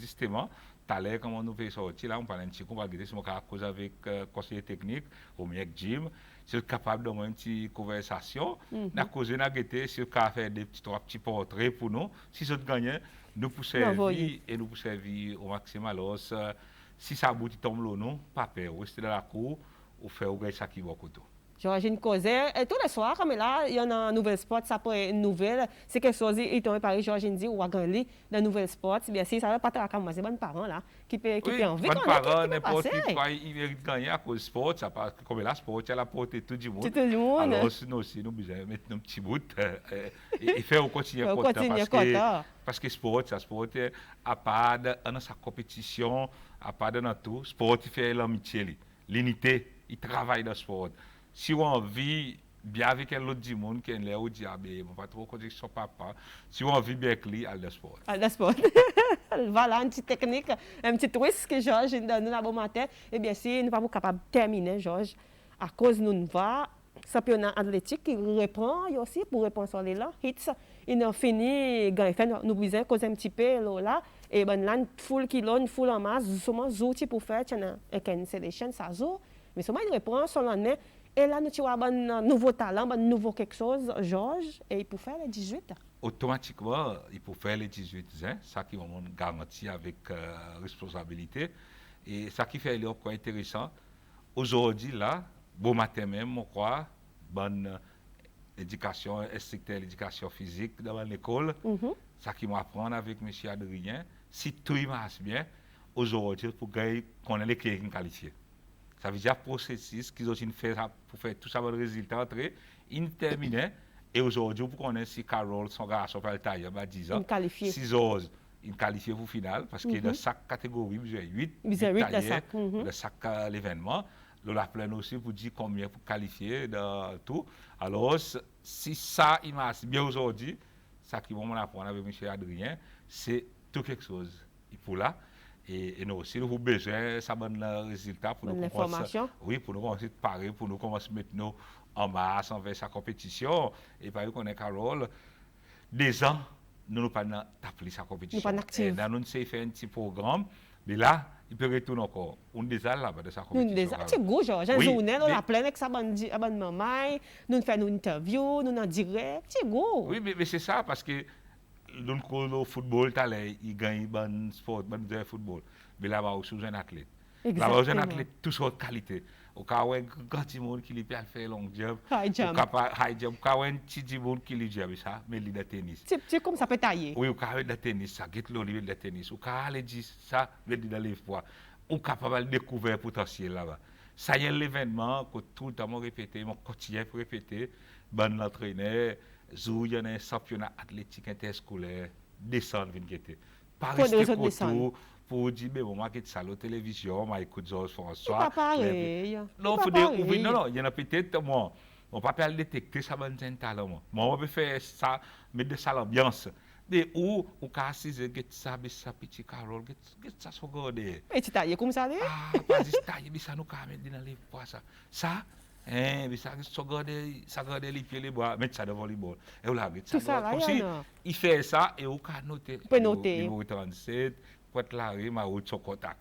justement, tout à l'heure, comment nous faisons sortir, là, on parle un petit peu, on va regarder si on a cause avec conseiller technique, ou mieux que Jim, si on est capable d'avoir une petite conversation, on a causé, on a regardé, si on a fait des petits portraits pour nous, si on gagne, nous pouvons servir et nous pouvons servir au maximum. Alors, si ça aboutit tombe là, non, pas peur, rester dans la cour, ou faire ça qui va côté. J'imagine causer et tous les soirs comme là il y en a un nouvel spot ça peut être une nouvelle c'est quelque chose ils tombent par Georgine dit ou à gagner dans nouvel spot bien si ça va pas comme moi c'est bonnes parents là qui peut envie bonnes parents n'importe qui quoi il mérite gagner à cause sport ça pas comme là sport elle a porté tout du monde alors sinon aussi nous besoin mettre un petit bout et faire continuer parce que sport ça sport à part dans sa compétition à part dans tout sport il fait l'amitié l'unité il travaille dans le sport. Si on vit bien avec l'autre du monde, qui est là au diable, on va trop dire son papa. Si on vit bien avec lui, à le sport. À le sport. Voilà, une petite technique, un petit twist que Georges nous a bon matin. Eh bien, si nous ne sommes pas capables de terminer, Georges, à cause de nous, championnat athlétique, il reprend aussi pour répondre sur les là. Il a fini, nous besoin causer un petit peu là. Et ben là, une foule en masse, seulement zouti pour faire, une sélection, ça joue. Mais seulement il reprend son lendemain. Et là, nous avons un nouveau talent, un nouveau quelque chose, Georges, et il peut faire les 18. Automatiquement, il peut faire les 18 ans, ça qui on garantit avec responsabilité. Et ça qui fait encore intéressant, aujourd'hui, là, bon matin même, je crois, bonne éducation, instructeur l'éducation physique dans l'école, ça qui m'apprend avec M. Adrien, si tout marche bien, aujourd'hui, pour gagner, qu'on ait les clés qualifiées. Ça veut dire processus qu'ils ont fait pour faire tout ça, le résultat entré, il terminé. Et aujourd'hui, pour qu'on ait si Carole, son garçon, par le taille, 10 ans, 6 heures, il qualifié pour finale, parce que dans chaque catégorie, il y a 8 de chaque l'événement. Nous l'appelons aussi pour dire combien pour qualifier dans tout. Alors, si ça, il marche bien aujourd'hui, ça qui va m'apprendre avec M. Adrien, c'est tout quelque chose. Il pour là. Et nous aussi, nous avons besoin de ça bonne résultat pour nous commencer. Oui, pour nous commencer à parler, pour nous commencer à mettre nous en masse envers sa compétition. Et par exemple, on est Carole, des ans, nous n'avons pas appelé sa compétition. Et là, nous avons fait un petit programme, mais là, il peut retourner encore. On est déjà là-bas de sa compétition. C'est goût, Georges. J'ai une journée, nous la pleine avec sa bonne maman, nous faisons une interview, nous en direct. C'est goût. Oui, mais c'est ça, parce que le football, il gagne bon sport, bon football. Mais là-bas, aussi, un athlète. Là-bas, un athlète, toute sorte de qualité. Au cas où il y a un grand monde qui peut faire long jump, high jump, au cas où il y a un petit monde qui peut faire ça, mais il est de tennis. C'est comme ça peut tailler. Oui, au cas où il est de tennis, ça get le niveau de tennis. Au cas où il dit ça, il est dans les poids. On est capable de découvrir le potentiel là-bas. Ça y est l'événement que tout le temps répété, on continue à répéter. Bon entraîneur. Il y a un championnat athlétique interscolaire, descendre, venir pas rester pour dire, mais moi, je ça à la télévision, moi, j'écoute Georges François. C'est pas pareil. Non, il faut dire, non, il y en a peut-être, moi, on ne peut pas détecter ça, bon talent. Moi, on peut faire ça, mettre de ça l'ambiance. Mais où, on peut assiser, ça, petit Carole, ça, se regarder. Et tu tailles comme ça, là? Ah, pas de tailler, mais ça, nous, quand même, dans les poids, ça. Ça, mais ça regarde les pieds, les bras, mettre ça devant les balles. Et on l'a tout ça, comme si il fait ça et on peut noter. On peut noter. Numéro 37, Pointe-Larry, ma route sur contact.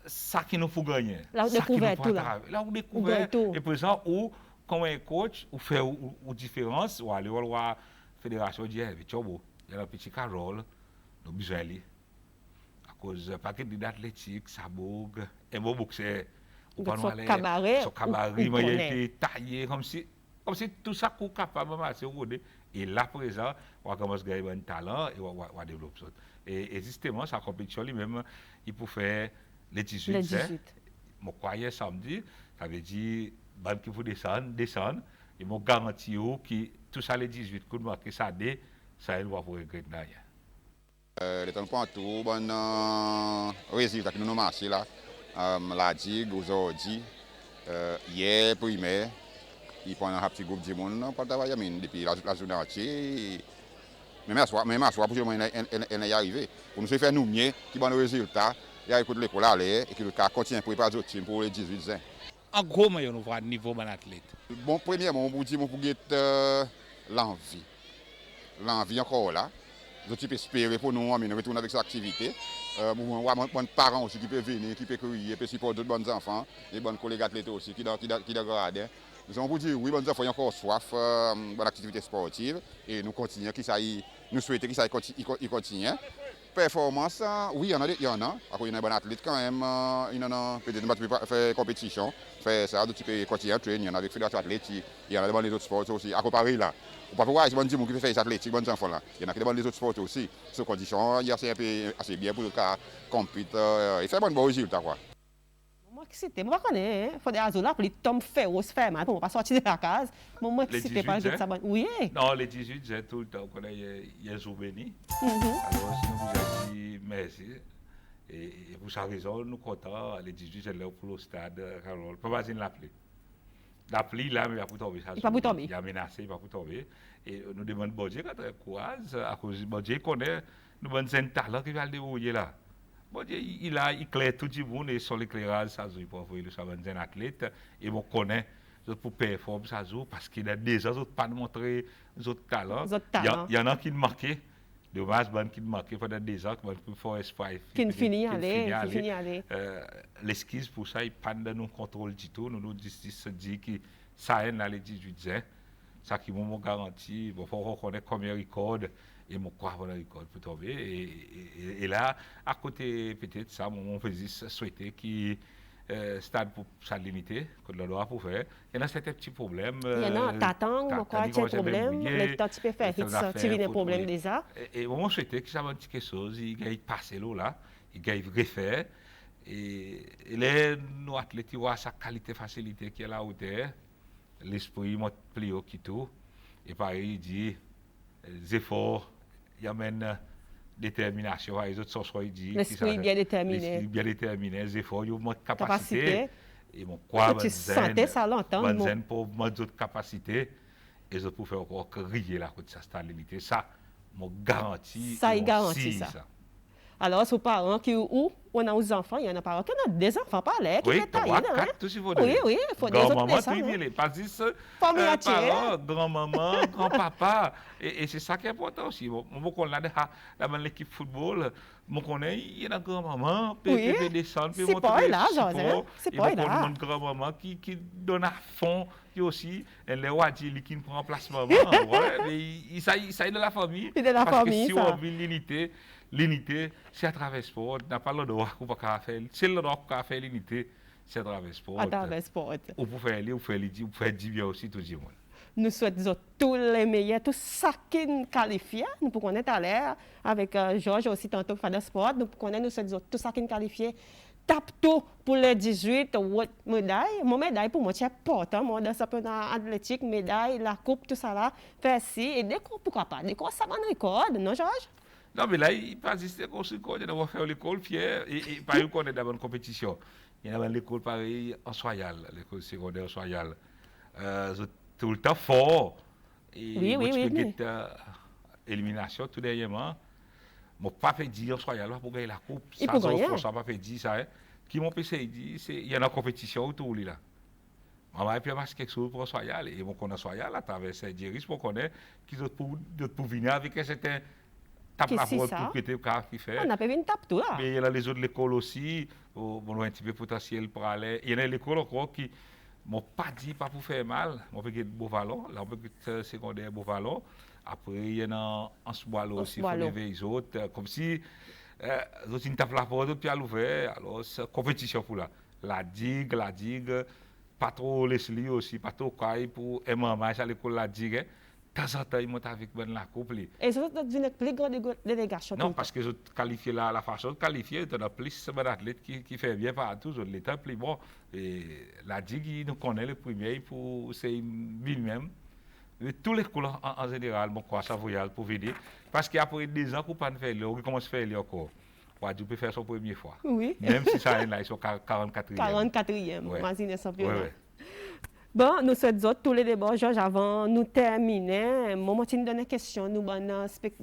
ça qui nous faut gagner. Là, on ça qui nous découvert faut tout, là. attraver. Là, on On découvert. gagne tout. Et présent, ou comme un coach, ou fait ou différence, ou aller voir la fédération, dit, eh, Chobo, il y a un petit Carole, nous besoin d'aller. À cause du paquet d'athlétique, ça bouge, et bon, c'est. Donc, son cabaret, son cabaret, ou il a connaît. été taillé comme si tout ça qu'on est capable de passer au côté. Et là, présent, on commence à gagner un talent et on va développer ça. Et justement, sa compétition lui-même, il peut faire les 18. Les 18. Je croyais samedi, ça veut dire, ban qui faut descendre, et je garantis que tout ça, les 18, qu'on marque ça, ça, il va pour regretter rien. Les temps pour tout, bon résultat qui nous marché là, la digue aujourd'hui, hier primaire, il prend un petit groupe de monde pour travailler depuis la journée entière. Même à soir, pour que nous y arriver. Pour nous faire nous mieux, qui ont le résultat, et à écouter l'école aller et qui continue à préparer d'autres teams pour les 18 ans. En gros, nous avons un niveau de athlète. Bon, premièrement, on dit pour get l'envie. L'envie encore là. Je peux espérer pour nous retourner avec cette activité. Mon parents aussi qui peuvent venir, qui peuvent courir, qui peuvent supporter d'autres bons enfants, les bons collègues athlètes aussi qui regardent. Nous avons dit oui, bons enfants ont encore soif de l'activité sportive et nous continuons, nous souhaitons que ça continue. Performance, oui, il y en a. Il y en a un bon athlète quand même. Il y en a peut-être faire compétition, faire ça, tu peux continuer à traîner. Il y en a avec fédération athlétique, il y en a dans les autres sports aussi. À comparer là, on peut pas voir, c'est bon dire qui peut faire les athlétiques, bons enfants là. Il y en a qui dans les autres sports aussi. Sous condition, il y a assez bien pour le cas compétition et faire bon résultat quoi. Moi, excité. Moi, je connais. Il faut des azul là, pour les tombes féroces, faire mal, pour ne pas sortir de la case. Moi, excité par exemple ça. Oui. Non, les 18, j'ai tout le temps, il y a un jour béni. Alors, si nous vous dit merci. Et pour sa raison, nous sommes contents. Les 18, j'ai l'air pour le stade, Carole. Pas besoin de l'appeler. L'appeler là, mais il va pas tomber. Il va pas tomber. Il a menacé, il va pas tomber. Et nous demandons bon Dieu quand courage, à cause de bon Dieu connaît, nous avons un talent qui va le débrouiller là. Bon Dieu, il éclaire tout le monde et son éclairage, ça joue pour envoyer un athlète. Et on connaît pour performer, ça joue parce qu'il a déjà pas montré les autres talents. Il y en a qui marquent. Dommage, qui marquent pendant des ans, qui font espoir. Qui finit aller. L'esquisse pour ça, il pas de nous contrôle du tout. Nous dit que ça aide là les 18 ans. Ça qui m'ont garanti, il faut reconnaître combien de records. Et mon croire dans le record pour tomber. Et là, à côté peut-être ça, mon président souhaitait qu'il stade pour ça limité, que le droit pour faire. Il y a certains petits problèmes. Il y en a, t'attends, pourquoi il y a un problème, le temps tu peux faire, tirer les problèmes déjà. Et moi, je souhaitais que ça va quelque chose, il gagne passer l'eau là, il gagne refaire. Et les nos athlètes voient sa qualité, facilité qui est là hauteur, l'esprit m'a plié qui tout. Et pareil, il dit, les efforts, il y a même détermination, les autres sont dit. L'esprit bien déterminé. L'esprit bien déterminé, les efforts, il y a une capacité. Et mon quoi, tu sentais ça longtemps. Bonne pour d'autres capacités. Et je peux faire encore crier la côté de sa limité. Ça, mon garantie. Ça, il garantit ça. Alors, ces parents qui où on a aux enfants, il y en a parents qui ont des enfants par là, qui sont taillés. Oui, il faut des autres personnes. Parents, grand-maman, grand-papa. Et c'est ça qui est important aussi. Moi, quand on a dans l'équipe football, moi, il y a une grand-maman, puis descendre, puis montrer là, c'est pas là. Une grand-maman qui donne à fond, qui aussi, elle est wadi, qui prend place maman. Il s'agit de la famille. Parce que si on veut l'unité, c'est à travers le sport. On n'a pas le droit qu'on peut faire. C'est le droit qu'on peut faire l'unité, c'est à travers le sport. À travers le sport. On peut faire aller, on peut faire du bien aussi, tout le monde. Nous souhaitons tous les meilleurs, tous ceux qui nous qualifient. Nous pouvons être à l'air avec Georges aussi, tantôt faire de sport. Nous souhaitons tous ceux qui nous qualifient. Tape tout pour les 18 médailles. Mon médaille, pour moi, c'est important. Moi, dans ce championnat athlétique, médaille, la coupe, tout ça là. Faire ci. Et des cours, pourquoi pas? Des cours, ça va nous record, non, Georges? Non, mais là, il passe ici, il va faire l'école fière. Et par exemple, on est dans une compétition. Il y a l'école pareil en Soyal, l'école secondaire Soyal. Tout le temps fort. Et oui. Élimination tout dernièrement. Mon papa dit en Soyal pour gagner la coupe. Il peut gagner. Ça papa dit ça. Qui m'ont dit, il y a une compétition autour là. On va faire quelque chose pour Soyal. Et on connaît Soyal à travers ces dirigeants, on connaît qu'ils ont pour venir avec un certain tape la Qu'est-ce que porte c'est ça? pour prêter le cas qui fait. On a pas une tape tout là. Mais il y a les autres écoles aussi, bon, on a un petit peu potentiel pour aller. Il y a l'école encore qui m'ont pas dit pas pour faire mal. On peut être Beauvalon, là on peut être secondaire Beauvalon. Après il y en a en Soubalo aussi, il faut lever les autres. Comme si les autres tapent la porte puis à l'ouvert. Alors c'est compétition pour là. La digue, pas trop Leslie aussi, pas trop Kai pour MMA à l'école la digue. De temps en temps, ils montent avec ben la couple. Et ça doit devenir plus grande délégation. Non, parce que je qualifie la façon de qualifier, il y a plus d'athlètes qui fait bien partout, l'état plus bon. Et la digue, nous connaît le premier pour c'est lui-même. Tous les couleurs en général, bon, quoi, ça voyage pour venir. Parce qu'après 2 ans qu'on ne peut pas faire, on commence à faire encore. Tu peux faire son première fois. Oui. Même si ça est là, ils sont 44e. 44e, ouais. Mazine championnat. Ouais. Bon, nous sommes autres, tous les débats, Georges, avant nous terminer, moi, je donne une question, nous,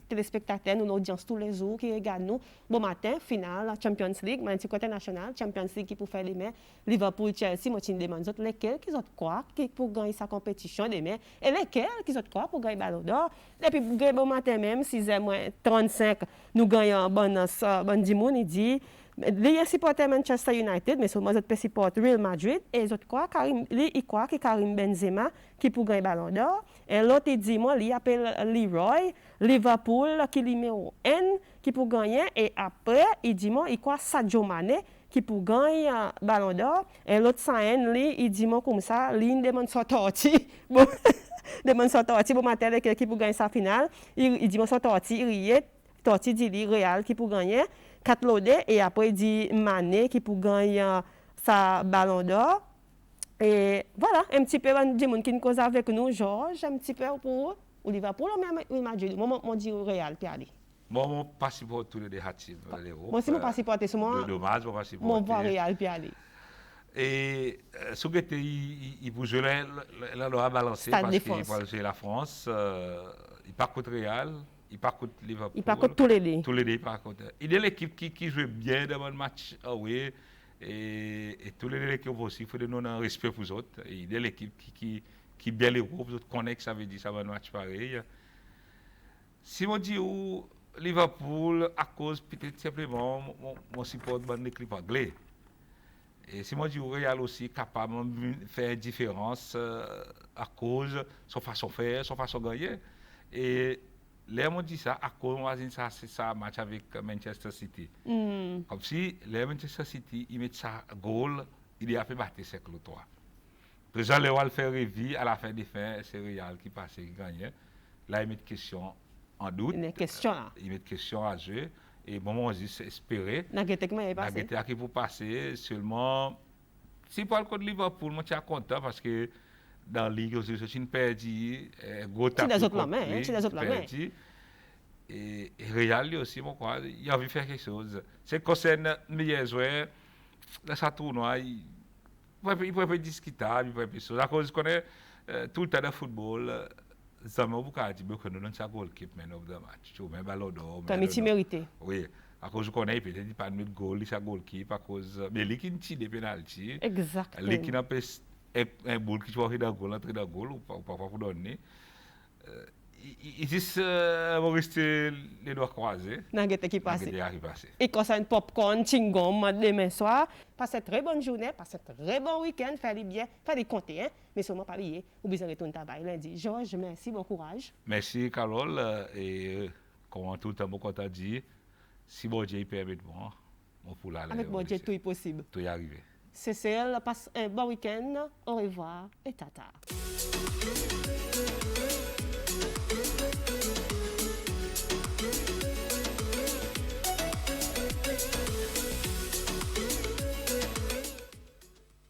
téléspectateurs, nous, l'audience tous les jours qui regardent nous. Bon matin, finale, Champions League, mais côté national, Champions League qui pour faire demain, Liverpool, Chelsea, moi, je demande lesquels qui ont quoi pour gagner sa compétition demain, et lesquels qui ont quoi pour gagner Ballon d'Or. Et puis, bon matin même, 6h35, nous gagnons bon dimanche, il dit. Les supporters Manchester United, mais seulement les supporters Real Madrid, et les autres croient que Karim Benzema qui pour gagner Ballon d'Or. Et l'autre dit moi, il appelle Leroy, Liverpool qui est numéro 1 qui pour gagner. Et après, il dit moi, il croit Sadio Mané qui pour gagner Ballon d'Or. Et l'autre il dit moi comme ça, il demande sa tortue. Bon, demande sa tortue, bon matin, qui pour gagner sa finale. Il dit moi sa tortue, il rit, tortue dit Real qui pour gagner. 4 lodés et après il dit Mané qui pour gagner sa Ballon d'Or. Et voilà, un petit peu de monde qui nous cause avec nous, Georges, un petit peu pour Liverpool ou même Madrid. Moi, je dis Real, puis allez. Moi, je ne passe pas tous les hâtifs. Moi, si je ne passe pas, c'est moi. Dommage, je ne passe pas. Moi, je vais Real, puis allez. Et ce que il peut jouer la loi balancée parce qu'il peut jouer la France, il part contre Real. Il part contre Liverpool. Il part contre tous les deux. Tous les deux, par contre. Il y a l'équipe qui joue bien dans le match away. Et tous les deux l'équipe aussi, il faut donner un respect pour les autres. Et il y a l'équipe qui bien les groupes, les autres connaissent, ça veut dire ça va un match pareil. Si on dit Liverpool, à cause peut-être simplement, mon support de l'équipe anglaise. Et si on dit Real aussi, capable de faire une différence à cause de son façon de faire, son façon de gagner. Et les gens disent ça à cause ça c'est ça match avec Manchester City. Comme si les Manchester City ils mettent ça goal, il a fait battre cercle 3. Déjà le va le faire revivre à la fin des fins, c'est Real qui passe qui gagne. Là ils mettent question en doute. Une question là. Ils mettent question à jeu et bon on dit c'est espérer. N'a qui pour passer seulement si pour le contre Liverpool, moi je suis content parce que dans la Ligue aussi, c'est une perte, gros tapis. C'est des autres mains, c'est des autres mains. Et Real aussi, moi, quoi, il a envie de faire quelque chose. C'est concerne les meilleurs joueurs, dans ce tournoi, il peut être discutable, il peut être des choses. À cause qu'on est tout le temps dans le football, ça m'a beaucoup dit que nous avons un goalkeeper man of the match. Tu vois, Ballon d'Or. Comme tu mérites. Oui. À cause qu'on a peut-être pas de goal, il s'est goalkeeper, à cause. Mais lui qui tire des pénaltys. Exactement. Lui qui n'a pas un boule qui va entrer dans le goal, ou parfois pour donner. Ils disent vont rester les doigts croisés. N'importe qui passe. Et quand ça un popcorn, chingom, demain soir, passez une très bonne journée, passez un très bon week-end, faites bien, faites compter, hein, mais seulement pas oublier, ou bien retourner travail lundi. Georges, merci, bon courage. Merci Carole, et comme tout le temps, beaucoup t'a dit, si bon Dieu permet de moi, on peut l'aller. Avec bon Dieu, tout est possible. Tout est arrivé. C'est celle, passe un bon week-end, au revoir et tata.